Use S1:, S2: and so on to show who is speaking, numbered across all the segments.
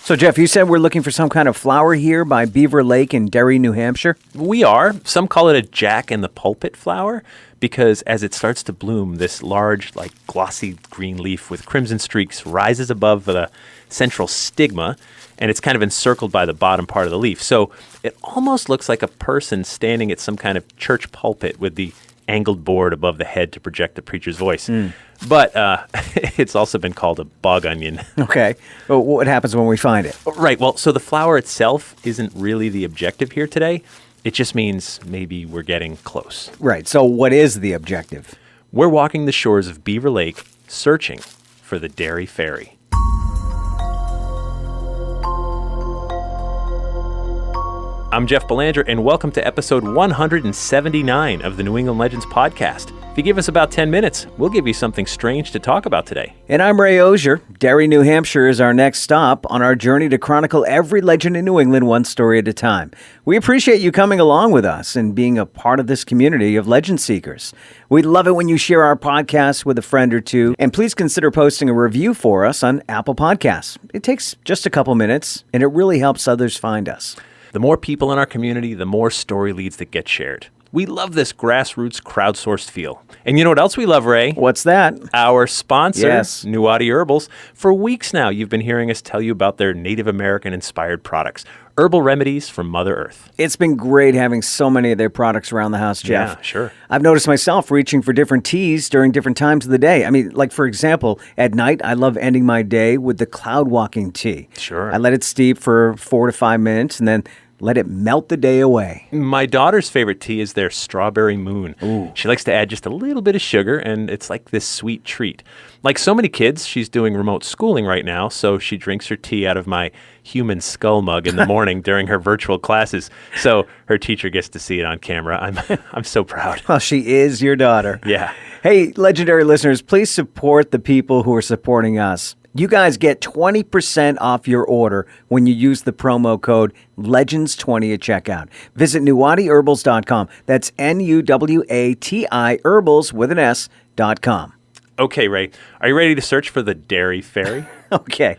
S1: So, Jeff, you said we're looking for some kind of flower here by Beaver Lake in Derry, New Hampshire?
S2: We are. Some call it a jack-in-the-pulpit flower because as it starts to bloom, this large, glossy green leaf with crimson streaks rises above the central stigma, and it's kind of encircled by the bottom part of the leaf. So it almost looks like a person standing at some kind of church pulpit with the angled board above the head to project the preacher's voice. But it's also been called a bog onion.
S1: Okay. Well, what happens when we find it?
S2: Right. Well, so the flower itself isn't really the objective here today. It just means maybe we're getting close.
S1: Right. So what is the objective?
S2: We're walking the shores of Beaver Lake, searching for the Derry Fairy. I'm Jeff Belanger, and welcome to episode 179 of the New England Legends podcast. If you give us about 10 minutes, we'll give you something strange to talk about today.
S1: And I'm Ray Auger. Derry, New Hampshire is our next stop on our journey to chronicle every legend in New England one story at a time. We appreciate you coming along with us and being a part of this community of legend seekers. We'd love it when you share our podcast with a friend or two, and please consider posting a review for us on Apple Podcasts. It takes just a couple minutes, and it really helps others find us.
S2: The more people in our community, the more story leads that get shared. We love this grassroots, crowdsourced feel. And you know what else we love, Ray?
S1: What's that?
S2: Our sponsor,
S1: Yes.
S2: Nuwadi Herbals. For weeks now, you've been hearing us tell you about their Native American-inspired products, herbal remedies from Mother Earth.
S1: It's been great having so many of their products around the house, Jeff.
S2: Yeah, sure.
S1: I've noticed myself reaching for different teas during different times of the day. I mean, like, for example, at night, I love ending my day with the cloud walking tea.
S2: Sure.
S1: I let it steep for 4 to 5 minutes and then let it melt the day away.
S2: My daughter's favorite tea is their Strawberry Moon.
S1: Ooh.
S2: She likes to add just a little bit of sugar, and it's like this sweet treat. Like so many kids, she's doing remote schooling right now, so she drinks her tea out of my human skull mug in the morning during her virtual classes. So her teacher gets to see it on camera. I'm so proud.
S1: Well, she is your daughter.
S2: Yeah.
S1: Hey, legendary listeners, please support the people who are supporting us. You guys get 20% off your order when you use the promo code LEGENDS20 at checkout. Visit NuwadiHerbals.com. That's NUWATI Herbals with an S.com.
S2: Okay, Ray, are you ready to search for the Derry Fairy?
S1: Okay.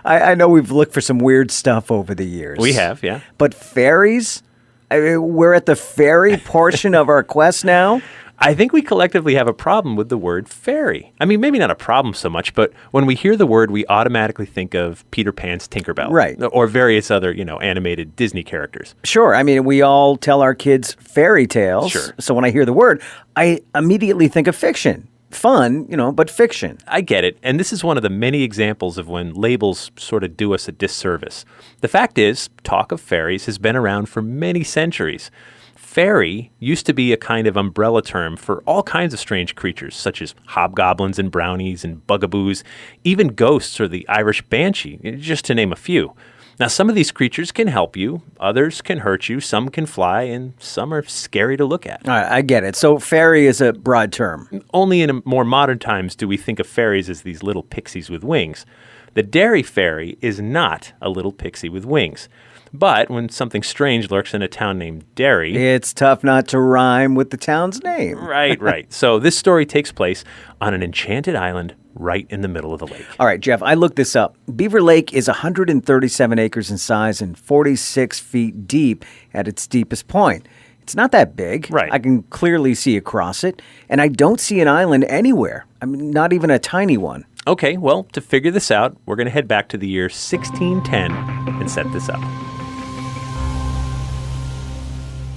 S1: I know we've looked for some weird stuff over the years.
S2: We have, yeah.
S1: But fairies? I mean, we're at the fairy portion of our quest now?
S2: I think we collectively have a problem with the word fairy. I mean, maybe not a problem so much, but when we hear the word, we automatically think of Peter Pan's Tinkerbell.
S1: Right.
S2: Or various other, animated Disney characters.
S1: Sure. I mean, we all tell our kids fairy tales.
S2: Sure.
S1: So when I hear the word, I immediately think of fiction. Fun, but fiction.
S2: I get it. And this is one of the many examples of when labels sort of do us a disservice. The fact is, talk of fairies has been around for many centuries. Fairy used to be a kind of umbrella term for all kinds of strange creatures, such as hobgoblins and brownies and bugaboos, even ghosts or the Irish banshee, just to name a few. Now, some of these creatures can help you, others can hurt you, some can fly, and some are scary to look at.
S1: All right, I get it. So fairy is a broad term.
S2: Only in more modern times do we think of fairies as these little pixies with wings. The Derry Fairy is not a little pixie with wings. But when something strange lurks in a town named Derry...
S1: It's tough not to rhyme with the town's name.
S2: Right. So this story takes place on an enchanted island right in the middle of the lake.
S1: All right, Jeff, I looked this up. Beaver Lake is 137 acres in size and 46 feet deep at its deepest point. It's not that big.
S2: Right.
S1: I can clearly see across it, and I don't see an island anywhere. I mean, not even a tiny one.
S2: Okay, well, to figure this out, we're going to head back to the year 1610 and set this up.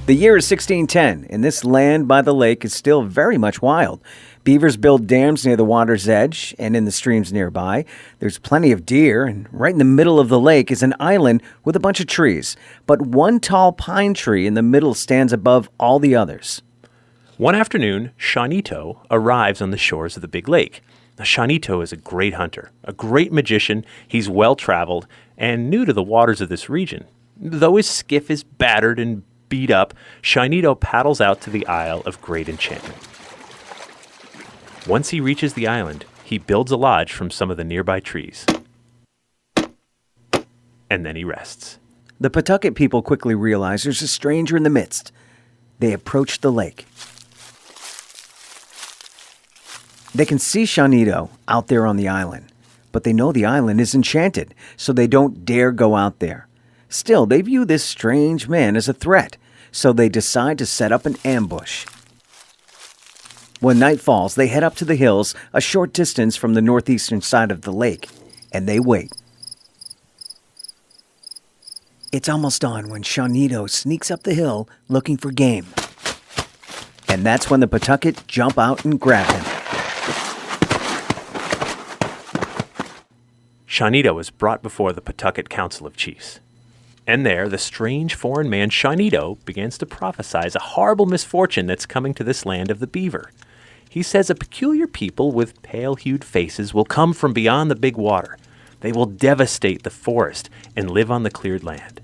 S1: The year is 1610, and this land by the lake is still very much wild. Beavers build dams near the water's edge and in the streams nearby. There's plenty of deer, and right in the middle of the lake is an island with a bunch of trees. But one tall pine tree in the middle stands above all the others.
S2: One afternoon, Tsienneto arrives on the shores of the big lake. Now, Tsienneto is a great hunter, a great magician. He's well-traveled and new to the waters of this region. Though his skiff is battered and beat up, Tsienneto paddles out to the Isle of Great Enchantment. Once he reaches the island, he builds a lodge from some of the nearby trees. And then he rests.
S1: The Pawtucket people quickly realize there's a stranger in the midst. They approach the lake. They can see Tsienneto out there on the island. but they know the island is enchanted, so they don't dare go out there. Still, they view this strange man as a threat, so they decide to set up an ambush. When night falls, they head up to the hills a short distance from the northeastern side of the lake, and they wait. It's almost dawn when Tsienneto sneaks up the hill looking for game. And that's when the Pawtucket jump out and grab him.
S2: Tsienneto is brought before the Pawtucket Council of Chiefs. And there, the strange foreign man Tsienneto begins to prophesize a horrible misfortune that's coming to this land of the beaver. He says a peculiar people with pale-hued faces will come from beyond the big water. They will devastate the forest and live on the cleared land.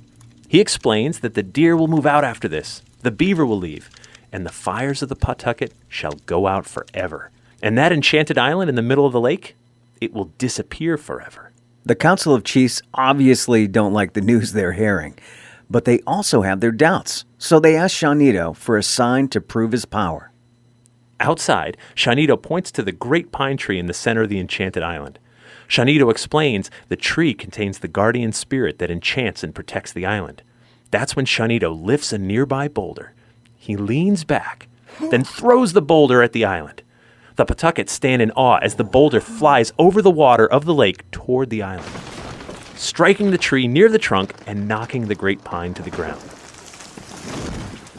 S2: He explains that the deer will move out after this, the beaver will leave, and the fires of the Pawtucket shall go out forever. And that enchanted island in the middle of the lake, it will disappear forever.
S1: The Council of Chiefs obviously don't like the news they're hearing, but they also have their doubts, so they ask Tsienneto for a sign to prove his power.
S2: Outside, Tsienneto points to the great pine tree in the center of the enchanted island. Tsienneto explains the tree contains the guardian spirit that enchants and protects the island. That's when Tsienneto lifts a nearby boulder. He leans back, then throws the boulder at the island. The Pawtucket stand in awe as the boulder flies over the water of the lake toward the island, striking the tree near the trunk and knocking the great pine to the ground.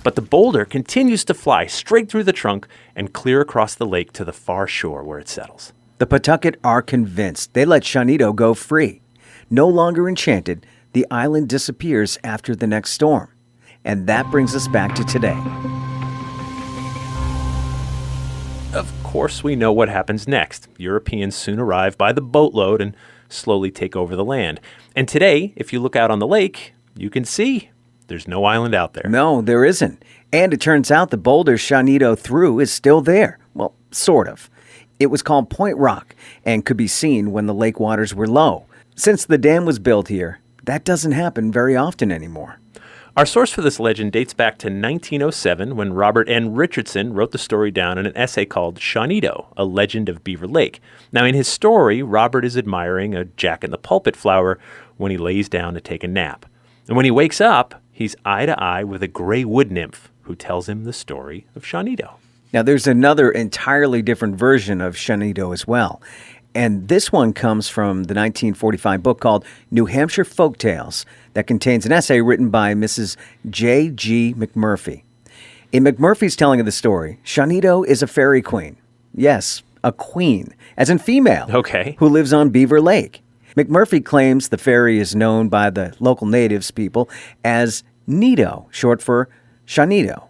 S2: But the boulder continues to fly straight through the trunk and clear across the lake to the far shore where it settles.
S1: The Pawtucket are convinced. They let Tsienneto go free. No longer enchanted, the island disappears after the next storm. And that brings us back to today.
S2: Of course, we know what happens next. Europeans soon arrive by the boatload and slowly take over the land. And today, if you look out on the lake, you can see there's no island out there.
S1: No, there isn't. And it turns out the boulder Tsienneto threw is still there. Well, sort of. It was called Point Rock and could be seen when the lake waters were low. Since the dam was built here, that doesn't happen very often anymore.
S2: Our source for this legend dates back to 1907 when Robert N. Richardson wrote the story down in an essay called Tsienneto, A Legend of Beaver Lake. Now, in his story, Robert is admiring a jack-in-the-pulpit flower when he lays down to take a nap. And when he wakes up, he's eye to eye with a gray wood nymph who tells him the story of Tsienneto.
S1: Now, there's another entirely different version of Tsienneto as well. And this one comes from the 1945 book called New Hampshire Folktales that contains an essay written by Mrs. J.G. McMurphy. In McMurphy's telling of the story, Tsienneto is a fairy queen. Yes, a queen, as in female,
S2: Okay.
S1: who lives on Beaver Lake. McMurphy claims the fairy is known by the local natives people as Neato, short for Tsienneto,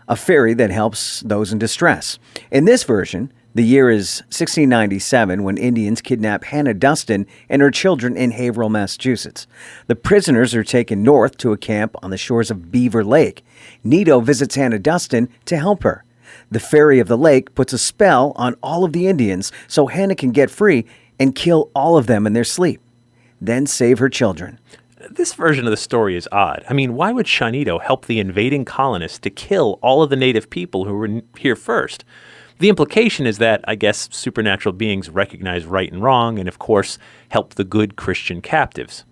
S1: a fairy that helps those in distress. In this version, the year is 1697 when Indians kidnap Hannah Dustin and her children in Haverhill, Massachusetts. The prisoners are taken north to a camp on the shores of Beaver Lake. Neato visits Hannah Dustin to help her. The fairy of the lake puts a spell on all of the Indians so Hannah can get free and kill all of them in their sleep, then save her children.
S2: This version of the story is odd. I mean, why would Tsienneto help the invading colonists to kill all of the native people who were here first? The implication is that, I guess, supernatural beings recognize right and wrong and, of course, help the good Christian captives.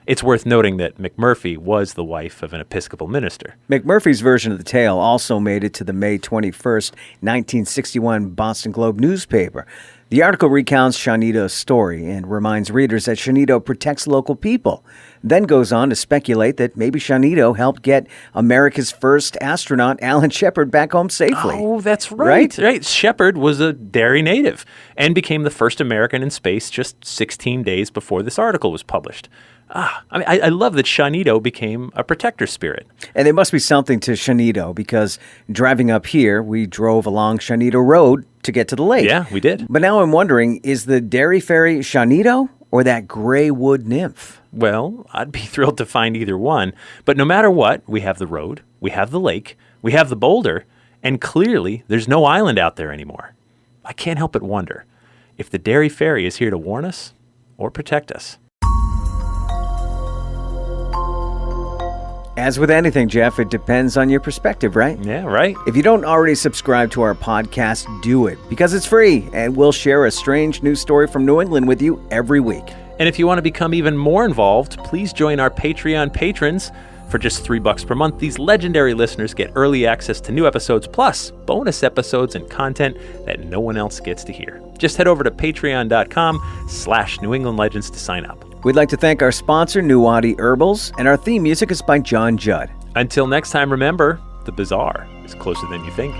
S2: It's worth noting that McMurphy was the wife of an Episcopal minister.
S1: McMurphy's version of the tale also made it to the May 21st, 1961 Boston Globe newspaper. The article recounts Tsienneto's story and reminds readers that Tsienneto protects local people, then goes on to speculate that maybe Tsienneto helped get America's first astronaut, Alan Shepard, back home safely.
S2: Oh, that's right. Right. Shepard was a Derry native and became the first American in space just 16 days before this article was published. I love that Tsienneto became a protector spirit.
S1: And there must be something to Tsienneto because driving up here, we drove along Tsienneto Road to get to the lake.
S2: Yeah, we did.
S1: But now I'm wondering, is the Derry Fairy Tsienneto or that gray wood nymph?
S2: Well, I'd be thrilled to find either one. But no matter what, we have the road, we have the lake, we have the boulder, and clearly there's no island out there anymore. I can't help but wonder if the Derry Fairy is here to warn us or protect us.
S1: As with anything, Jeff, it depends on your perspective, right?
S2: Yeah, right.
S1: If you don't already subscribe to our podcast, do it because it's free and we'll share a strange news story from New England with you every week.
S2: And if you want to become even more involved, please join our Patreon patrons. For just $3 per month, these legendary listeners get early access to new episodes, plus bonus episodes and content that no one else gets to hear. Just head over to patreon.com/New England Legends to sign up.
S1: We'd like to thank our sponsor, Nuwadi Herbals, and our theme music is by John Judd.
S2: Until next time, remember, the bizarre is closer than you think.